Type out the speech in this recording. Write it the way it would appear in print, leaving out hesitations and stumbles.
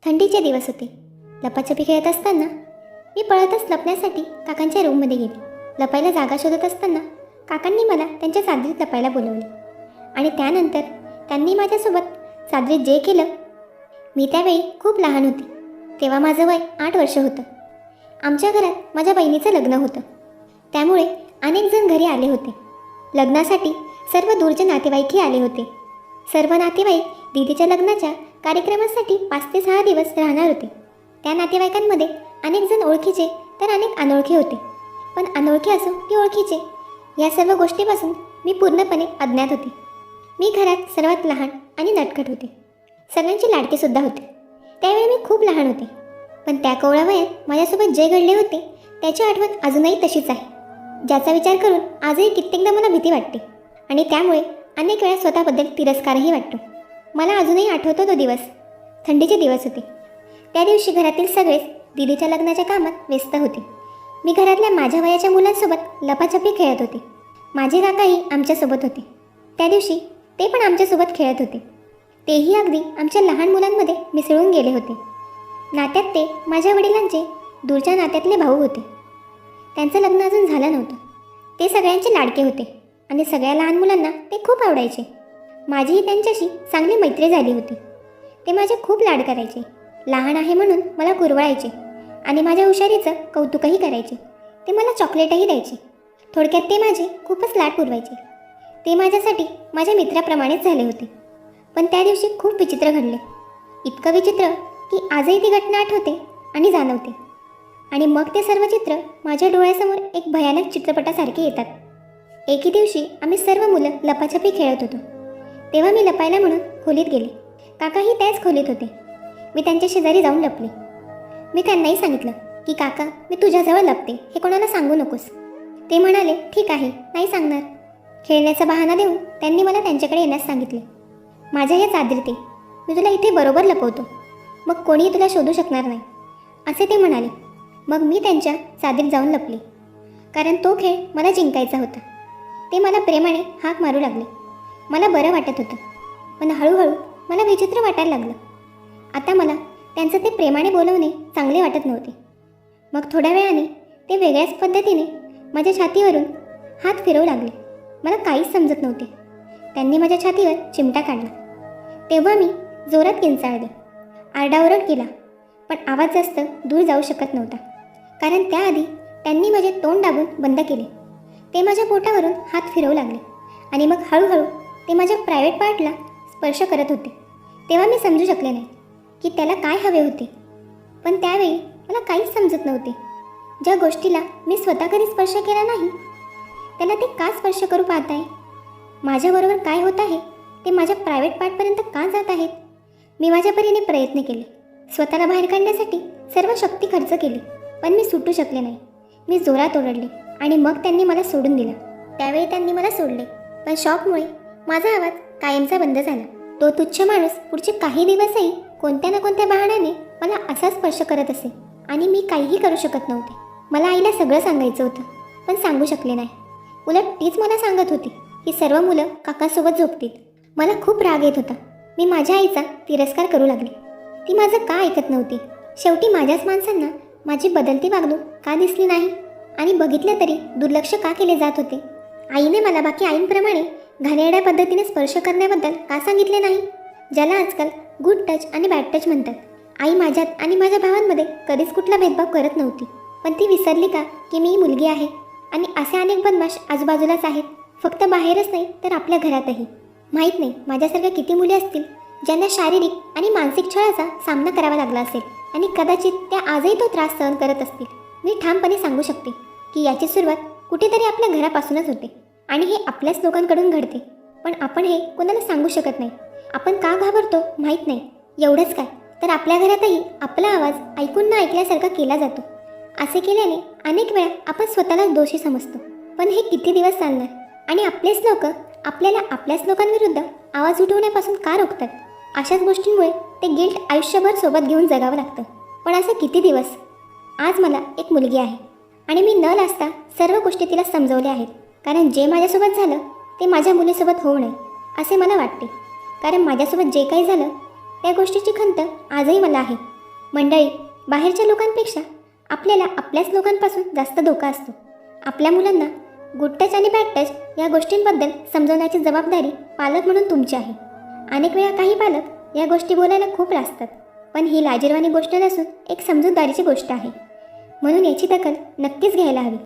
थंडीचे दिवस होते. लपाछपी खेळत असताना मी पळतच लपण्यासाठी काकांच्या रूममध्ये गेले. लपायला जागा शोधत असताना काकांनी मला त्यांच्या चादरीत लपायला बोलवले आणि त्यानंतर त्यांनी माझ्यासोबत चादरीत जे केलं. मी त्यावेळी खूप लहान होते. तेव्हा माझं वय 8 वर्ष होतं. आमच्या घरात माझ्या बहिणीचं लग्न होतं, त्यामुळे अनेक जण घरी आले होते. लग्नासाठी सर्व दूरचे नातेवाईकही आले होते. सर्व नातेवाईक दीदीच्या लग्नाच्या कार्यक्रमासाठी 5 ते 6 दिवस राहणार होते. त्या नातेवाईकांमध्ये अनेक जण ओळखीचे तर अनेक अनोळखी होते. पण अनोळखी असो की ओळखीचे, या सर्व गोष्टीपासून मी पूर्णपणे अज्ञात होते. मी घरात सर्वात लहान आणि नटखट होते. सगळ्यांची लाडकीसुद्धा होते. त्यावेळी मी खूप लहान होते, पण त्या कोवळ्या वयात माझ्यासोबत जे घडले होते त्याची आठवण अजूनही तशीच आहे, ज्याचा विचार करून आजही कित्येकदा मला भीती वाटते आणि त्यामुळे अनेक वेळा स्वतःबद्दल तिरस्कारही वाटतो. मला अजूनही आठवतो तो दिवस. थंडीचे दिवस होते. त्या दिवशी घरातील सगळेच दीदीच्या लग्नाच्या कामात व्यस्त होते. मी घरातल्या माझ्या वयाच्या मुलांसोबत लपाछपी खेळत होते. माझे काकाही आमच्यासोबत होते. त्या दिवशी ते पण आमच्यासोबत खेळत होते. तेही अगदी आमच्या लहान मुलांमध्ये मिसळून गेले होते. नात्यात ते माझ्या वडिलांचे दूरच्या नात्यातले भाऊ होते. त्यांचं लग्न अजून झालं नव्हतं. ते सगळ्यांचे लाडके होते आणि सगळ्या लहान मुलांना ते खूप आवडायचे. माझीही त्यांच्याशी चांगली मैत्री झाली होती. ते माझे खूप लाड करायचे. लहान आहे म्हणून मला कुरवाळायचे आणि माझ्या हुशारीचं कौतुकही करायचे. ते मला चॉकलेटही द्यायचे. थोडक्यात ते माझे खूपच लाड पुरवायचे. ते माझ्यासाठी माझ्या मित्राप्रमाणेच झाले होते. पण त्या दिवशी खूप विचित्र घडले. इतकं विचित्र की आजही ती घटना आठवते आणि जाणवते. आणि मग ते सर्व चित्र माझ्या डोळ्यासमोर एक भयानक चित्रपटासारखे येतात. एके दिवशी आम्ही सर्व मुलं लपाछपी खेळत होतो. तेव्हा मी लपायला म्हणून खोलीत गेले. काकाही त्याच खोलीत होते. मी त्यांच्या शेजारी जाऊन लपले. मी त्यांनाही सांगितलं की काका, मी तुझ्याजवळ लपते, हे कोणाला सांगू नकोस. ते म्हणाले ठीक आहे, नाही सांगणार. खेळण्याचा बहाणा देऊन त्यांनी मला त्यांच्याकडे येण्यास सांगितले. माझ्या या चादरीत ये, मी तुला इथे बरोबर लपवतो, मग कोणीही तुला शोधू शकणार नाही, असे ते म्हणाले. मग मी त्यांच्या चादरीत जाऊन लपले, कारण तो खेळ मला जिंकायचा होता. ते मला प्रेमाने हाक मारू लागले. मला बरं वाटत होतं, पण हळूहळू मला विचित्र वाटायला लागलं. आता मला त्यांचं ते प्रेमाने बोलवणे चांगले वाटत नव्हते. मग थोड्या वेळाने ते वेगळ्याच पद्धतीने माझ्या छातीवरून हात फिरवू लागले. मला काहीच समजत नव्हते. त्यांनी माझ्या छातीवर चिमटा काढला. तेव्हा मी जोरात किंचाळले. आरडाओरड केला, पण आवाज जास्त दूर जाऊ शकत नव्हता, कारण त्याआधी त्यांनी माझे तोंड दाबून बंद केले. ते माझ्या पोटावरून हात फिरवू लागले आणि मग हळूहळू ते माझ्या प्रायव्हेट पार्टला स्पर्श करत होते. तेव्हा मी समजू शकले नाही की त्याला काय हवे होते. पण त्यावेळी मला काहीच समजत नव्हते. ज्या गोष्टीला मी स्वतः कधी स्पर्श केला नाही, त्याला ते का स्पर्श करू पाहत आहे? माझ्याबरोबर काय होत आहे ते माझ्या प्रायव्हेट पार्टपर्यंत का जात आहेत? मी माझ्या परीने प्रयत्न केले. स्वतःला बाहेर काढण्यासाठी सर्व शक्ती खर्च केली, पण मी सुटू शकले नाही. मी जोरात ओरडले आणि मग त्यांनी मला सोडून दिलं. त्यावेळी त्यांनी मला सोडले, पण शॉकमुळे माझा आवाज कायमचा बंद झाला. तो तुच्छ माणूस पुढचे काही दिवसही कोणत्या ना कोणत्या बहाण्याने मला असा स्पर्श करत असे आणि मी काहीही करू शकत नव्हते. मला आईला सगळं सांगायचं होतं, पण सांगू शकले नाही. उलट तीच मला सांगत होती की सर्व मुलं काकासोबत झोपतील. मला खूप राग येत होता. मी माझ्या आईचा तिरस्कार करू लागले. ती माझं का ऐकत नव्हती? शेवटी माझ्याच माणसांना माझी बदलती वागणूक का दिसली नाही आणि बघितलं तरी दुर्लक्ष का केले जात होते? आईने मला बाकी आईंप्रमाणे घाणेरड्या पद्धतीने स्पर्श करण्याबद्दल का सांगितले नाही, ज्याला आजकाल गुड टच आणि बॅड टच म्हणतात? आई माझ्यात आणि माझ्या भावांमध्ये कधीच कुठला भेदभाव करत नव्हती. पण ती विसरली का की मी मुलगी आहे आणि असे अनेक बदमाश आजूबाजूलाच आहेत, फक्त बाहेरच नाही तर आपल्या घरातही. माहीत नाही माझ्यासारख्या किती मुली असतील ज्यांना शारीरिक आणि मानसिक छळाचा सामना करावा लागला असेल आणि कदाचित त्या आजही तो त्रास सहन करत असतील. मी ठामपणे सांगू शकते की याची सुरुवात कुठेतरी आपल्या घरापासूनच होते आणि हे आपल्याच लोकांकडून घडते. पण आपण हे कोणाला सांगू शकत नाही. आपण का घाबरतो माहीत नाही. एवढंच काय, तर आपल्या घरातही आपला आवाज ऐकून न ऐकल्यासारखा केला जातो. असे केल्याने अनेक वेळा आपण स्वतःला दोषी समजतो. पण हे किती दिवस चालणार? आणि आपलेच लोक आपल्याला आपल्याच लोकांविरुद्ध आवाज उठवण्यापासून का रोखतात? अशाच गोष्टींमुळे ते गिल्ट आयुष्यभर सोबत घेऊन जगावं लागतं. पण असं किती दिवस? आज मला एक मुलगी आहे आणि मी न लाजता सर्व गोष्टी तिला समजवल्या आहेत, कारण जे माझ्यासोबत झालं ते माझ्या मुलीसोबत होऊ नये असे मला वाटते. कारण माझ्यासोबत जे काही झालं त्या गोष्टीची खंत आजही मला आहे. मंडळी, बाहेरच्या लोकांपेक्षा आपल्याला आपल्याच लोकांपासून जास्त धोका असतो. आपल्या मुलांना गुड टच आणि बॅड टच या गोष्टींबद्दल समजवण्याची जबाबदारी पालक म्हणून तुमची आहे. अनेक वेळा काही पालक या गोष्टी बोलायला खूप लाजतात, पण ही लाजिरवाणी गोष्ट नसून एक समजूतदारीची गोष्ट आहे. म्हणून याची दखल नक्कीच घ्यायला हवी.